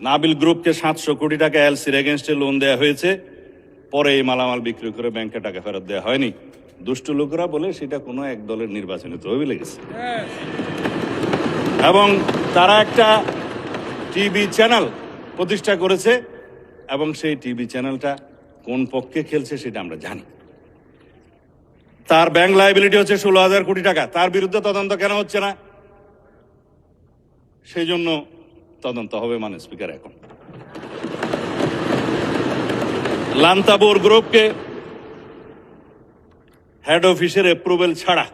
নাবিল গ্রুপকে 700 কোটি টাকা এলসির এগেনস্টে লোন দেওয়া হয়েছে, পরে এই মালামাল বিক্রি করে ব্যাংকে টাকা ফেরত দেওয়া হয়নি। দুষ্ট লোকেরা বলে সেটা কোনো এক দলের নির্বাচনে তহবিলে গেছে। এবং তারা একটা টিভি চ্যানেল প্রতিষ্ঠা করেছে এবং সেই টিভি চ্যানেলটা কোন পক্ষে খেলছে সেটা আমরা জানি। তার ব্যাংক লায়াবিলিটি হচ্ছে 16,000 কোটি টাকা। তার বিরুদ্ধে তদন্ত কেন হচ্ছে না? সেই জন্য তদন্ত হবে মাননীয় স্পিকার। এখন লান্তাবোর গ্রুপকে হেড অফিসের অ্যাপ্রুভেল ছাড়া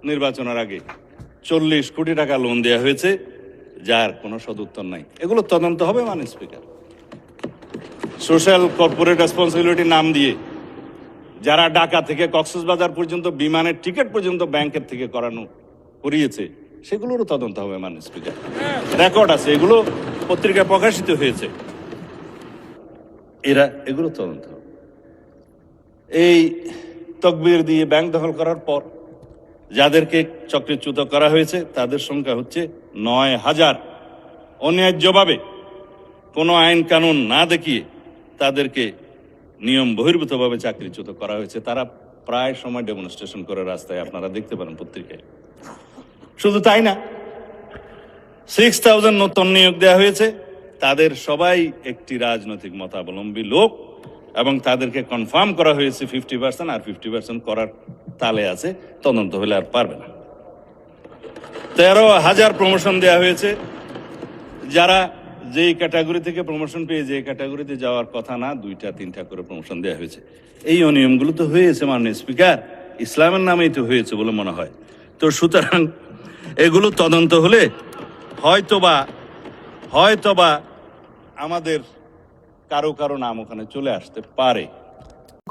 নির্বাচনের আগে 40 কোটি টাকা লোন দেওয়া হয়েছে, যার কোনো সদুত্তর নাই। এগুলো তদন্ত হবে মাননীয় স্পিকার। সোশ্যাল কর্পোরেট রেসপন্সিবিলিটি নাম দিয়ে যারা ঢাকা থেকে কক্সবাজার পর্যন্ত বিমানের টিকিট পর্যন্ত ব্যাংকের থেকে করিয়েছে, সেগুলোরও তদন্ত হবে মাননীয় স্পিকার। রেকর্ড আছে, এগুলো পত্রিকায় প্রকাশিত হয়েছে। এগুলো তদন্ত হবে। এই তকবির দিয়ে ব্যাংক দখল করার পর যাদেরকে চক্রচ্যুত করা হয়েছে তাদের সংখ্যা হচ্ছে 9,000। অন্যায্যভাবে কোনো আইন কানুন না দেখিয়ে তাদেরকে নিয়ম বহির্ভূতভাবে চাকরিচ্যুত করা হয়েছে। তারা প্রায় সময় ডেমনস্ট্রেশন করে রাস্তায়, আপনারা দেখতে পারেন পত্রিকায়। শুধু তাই না, 6,000 নতুন নিয়োগ দেওয়া হয়েছে। তাদের সবাই একটি রাজনৈতিক মতাবলম্বী লোক এবং তাদেরকে কনফার্ম করা হয়েছে 50%, আর 50% করার তালে আছে। তদন্ত হলে আর পারবে না। 13,000 প্রমোশন দেওয়া হয়েছে, যারা যেই ক্যাটাগরি থেকে প্রমোশন পেয়ে যে ক্যাটাগরিতে যাওয়ার কথা না, 2টা 3টা করে প্রমোশন দেওয়া হয়েছে। এই অনিয়মগুলো তো হয়েছে মাননীয় স্পিকার, ইসলামের নামেই তো হয়েছে বলে মনে হয়। তো সুতরাং এগুলো তদন্ত হলে হয়তোবা আমাদের কারো নাম ওখানে চলে আসতে পারে।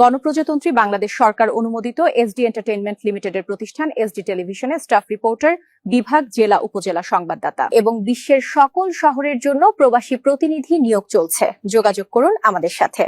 গণপ্রজাতন্ত্রী বাংলাদেশ সরকার অনুমোদিত এসডি এন্টারটেইনমেন্ট লিমিটেডের প্রতিষ্ঠান এসডি টেলিভিশনের স্টাফ রিপোর্টার, বিভাগ, জেলা, উপজেলা সংবাদদাতা এবং বিশ্বের সকল শহরের জন্য প্রবাসী প্রতিনিধি নিয়োগ চলছে। যোগাযোগ করুন আমাদের সাথে।